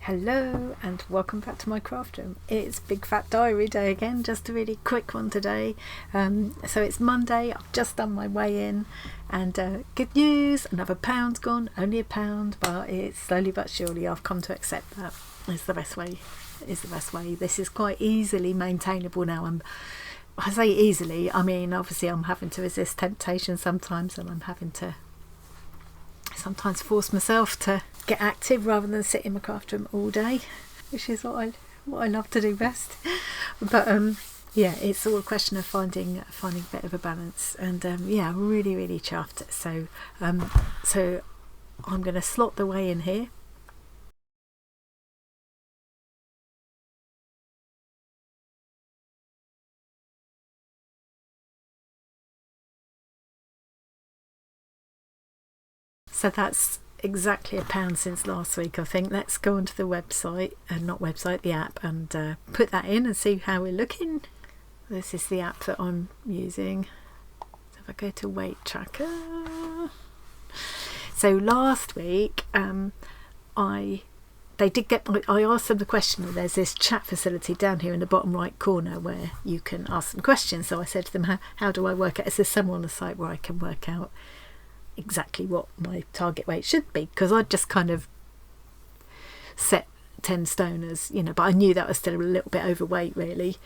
Hello and welcome back to my craft room. It's Big Fat Diary Day again, just a really quick one today. So it's Monday, I've just done my weigh-in and good news, another pound's gone, only a pound, but it's slowly but surely I've come to accept that is the best way. This is quite easily maintainable now. I say easily, I mean obviously I'm having to resist temptation sometimes, and I'm having to sometimes force myself to get active rather than sit in my craft room all day, which is what I love to do best. But yeah, it's all a question of finding a bit of a balance, and yeah, really chuffed. So so I'm going to slot the weigh in here. So that's exactly a pound since last week, I think. Let's go onto the website, the app, and put that in and see how we're looking. This is the app that I'm using. So if I go to weight tracker. So last week, I asked them the question. There's this chat facility down here in the bottom right corner where you can ask them questions. So I said to them, how do I work out? Is there somewhere on the site where I can work out exactly what my target weight should be? Because I'd just kind of set 10 stone as, but I knew that was still a little bit overweight really.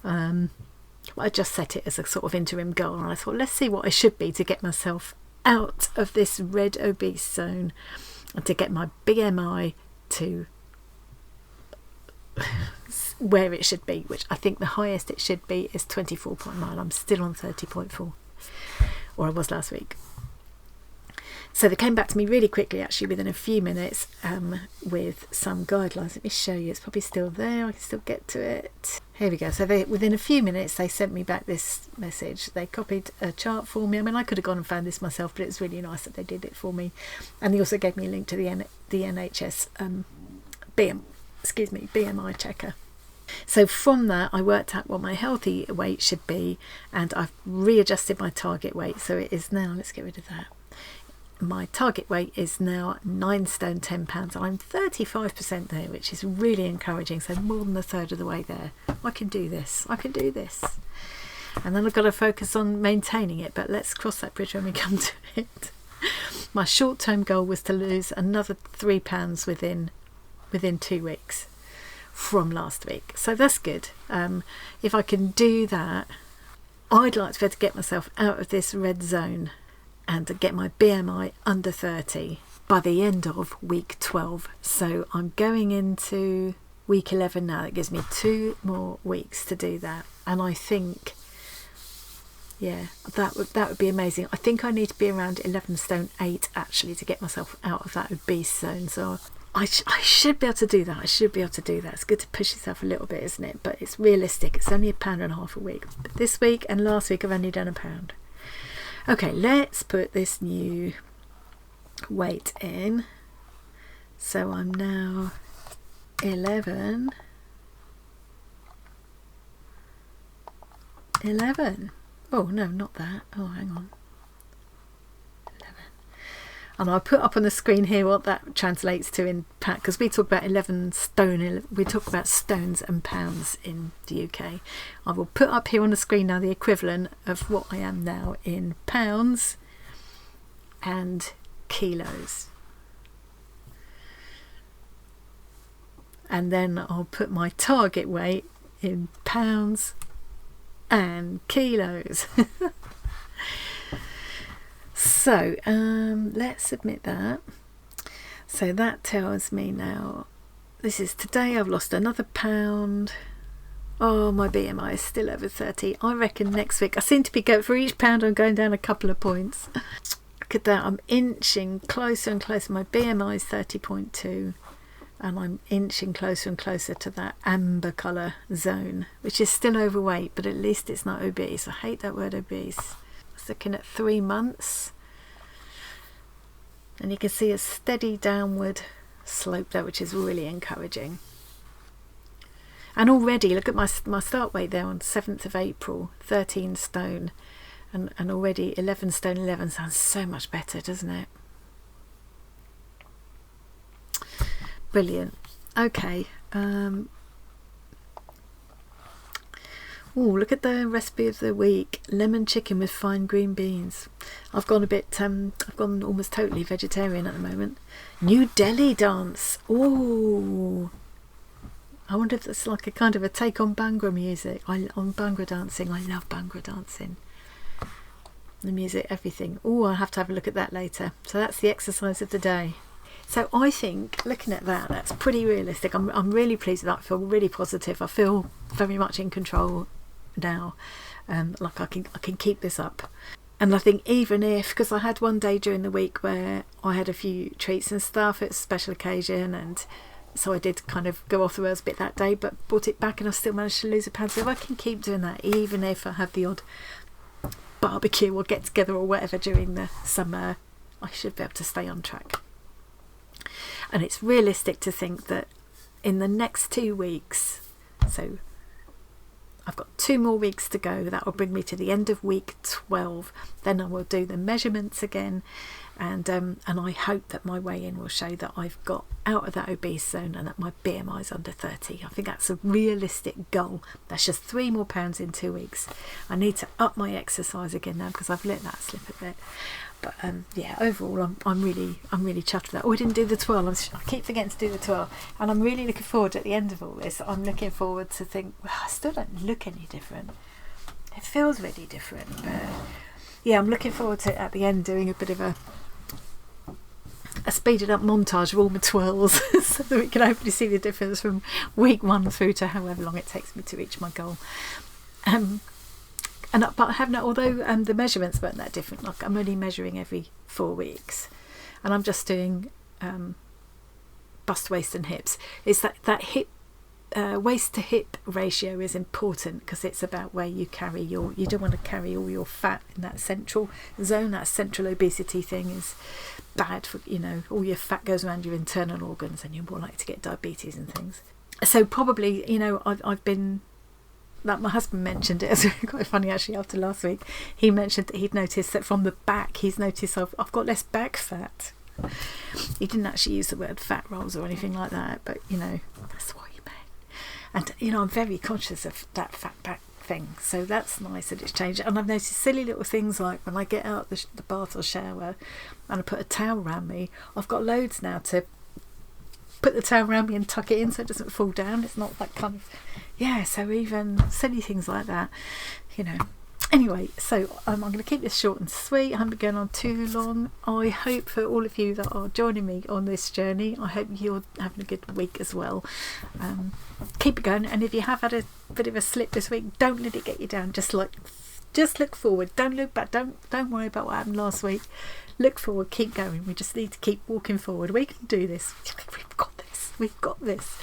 I just set it as a sort of interim goal, and I thought, let's see what I should be to get myself out of this red obese zone and to get my BMI to where it should be, which I think the highest it should be is 24.9. I'm still on 30.4, or I was last week. So they came back to me really quickly, actually, within a few minutes, with some guidelines. Let me show you. It's probably still there. I can still get to it. Here we go. So within a few minutes, they sent me back this message. They copied a chart for me. I mean, I could have gone and found this myself, but it was really nice that they did it for me. And they also gave me a link to the NHS BMI checker. So from that, I worked out what my healthy weight should be, and I've readjusted my target weight. So it is now, let's get rid of that. My target weight is now 9 stone 10 pounds, and I'm 35% there, which is really encouraging. So more than a third of the way there. I can do this. And then I've got to focus on maintaining it, but let's cross that bridge when we come to it. My short-term goal was to lose another 3 pounds within 2 weeks from last week, so that's good. If I can do that, I'd like to be able to get myself out of this red zone and to get my BMI under 30 by the end of week 12. So I'm going into week 11 now. That gives me 2 more weeks to do that, and I think, yeah, that would be amazing. I think I need to be around 11 stone 8 actually to get myself out of that obese zone. So I should be able to do that. It's good to push yourself a little bit, isn't it? But it's realistic. It's only £1.50 a week. But this week and last week I've only done £1. Okay, let's put this new weight in. So I'm now 11. Oh no, not that. Oh, hang on. 11. And I'll put up on the screen here what that translates to in pounds, because we talk about 11 stone. We talk about stones and pounds in the UK. I will put up here on the screen now the equivalent of what I am now in pounds and kilos. And then I'll put my target weight in pounds and kilos. So let's submit that. So that tells me now, this is today, I've lost another £1. Oh, my BMI is still over 30. I reckon next week I seem to be going, for each pound I'm going down a couple of points. Look at that, I'm inching closer and closer. My BMI is 30.2, and I'm inching closer and closer to that amber colour zone, which is still overweight, but at least it's not obese. I hate that word obese. I was looking at 3 months, and you can see a steady downward slope there, which is really encouraging. And already, look at my start weight there on 7th of April, 13 stone, and already 11 stone 11 sounds so much better, doesn't it? Brilliant. Okay. Oh, look at the recipe of the week. Lemon chicken with fine green beans. I've gone almost totally vegetarian at the moment. New Delhi dance. Oh, I wonder if that's like a kind of a take on Bhangra music. On Bhangra dancing. I love Bhangra dancing. The music, everything. Oh, I'll have to have a look at that later. So that's the exercise of the day. So I think, looking at that, that's pretty realistic. I'm really pleased with that. I feel really positive. I feel very much in control now. Like I can keep this up. And I think even if, because I had one day during the week where I had a few treats and stuff, it's a special occasion, and so I did kind of go off the rails a bit that day, but brought it back and I still managed to lose a pound. So if I can keep doing that, even if I have the odd barbecue or get together or whatever during the summer, I should be able to stay on track. And it's realistic to think that in the next 2 weeks, so I've got 2 more weeks to go, that will bring me to the end of week 12. Then I will do the measurements again, and I hope that my weigh-in will show that I've got out of that obese zone and that my BMI is under 30. I think that's a realistic goal. That's just 3 more pounds in 2 weeks. I need to up my exercise again now because I've let that slip a bit. But yeah, overall, I'm really chuffed with that. Oh, I didn't do the twirl. I keep forgetting to do the twirl, and I'm really looking forward at the end of all this. I'm looking forward to think, well, I still don't look any different. It feels really different, but yeah, I'm looking forward to at the end doing a bit of a speeded up montage of all my twirls, so that we can hopefully see the difference from week 1 through to however long it takes me to reach my goal. But I have not, although the measurements weren't that different. Like I'm only measuring every 4 weeks, and I'm just doing bust, waist, and hips. It's that hip waist to hip ratio is important because it's about where you carry you don't want to carry all your fat in that central zone. That central obesity thing is bad for, all your fat goes around your internal organs, and you're more likely to get diabetes and things. So probably, I've been. Like my husband mentioned it, it's quite funny actually. After last week, he mentioned that he'd noticed that from the back, he's noticed I've got less back fat. He didn't actually use the word fat rolls or anything like that, but that's what he meant. And I'm very conscious of that fat back thing, so that's nice that it's changed. And I've noticed silly little things like when I get out the bath or shower and I put a towel around me, I've got loads now to put the towel around me and tuck it in so it doesn't fall down. It's not that kind of, so even silly things like that, Anyway, so I'm going to keep this short and sweet. I haven't been going on too long. I hope for all of you that are joining me on this journey, I hope you're having a good week as well. Keep it going, and if you have had a bit of a slip this week, don't let it get you down. Just look forward. Don't look back. Don't worry about what happened last week. Look forward. Keep going. We just need to keep walking forward. We can do this. We've got this. We've got this.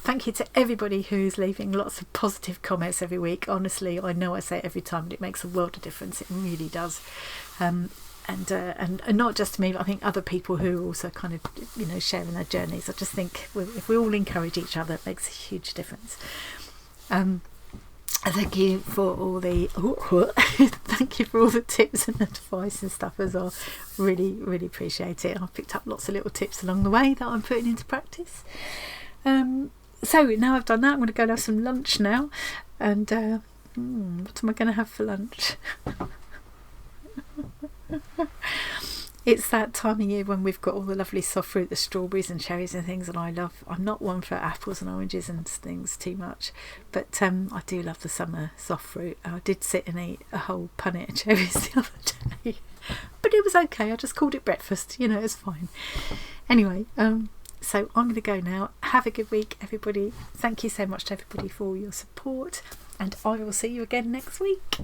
Thank you to everybody who's leaving lots of positive comments every week. Honestly, I know I say it every time, but it makes a world of difference. It really does. And not just to me, but I think other people who are also kind of, sharing their journeys. I just think if we all encourage each other, it makes a huge difference. Thank you for all the thank you for all the tips and advice and stuff as well. Really, really appreciate it. I've picked up lots of little tips along the way that I'm putting into practice. So now I've done that, I'm going to go and have some lunch now. And what am I going to have for lunch? It's that time of year when we've got all the lovely soft fruit, the strawberries and cherries and things, and I'm not one for apples and oranges and things too much, but I do love the summer soft fruit. I did sit and eat a whole punnet of cherries the other day, but it was okay. I just called it breakfast, it's fine. Anyway, so I'm going to go now. Have a good week, everybody. Thank you so much to everybody for all your support, and I will see you again next week.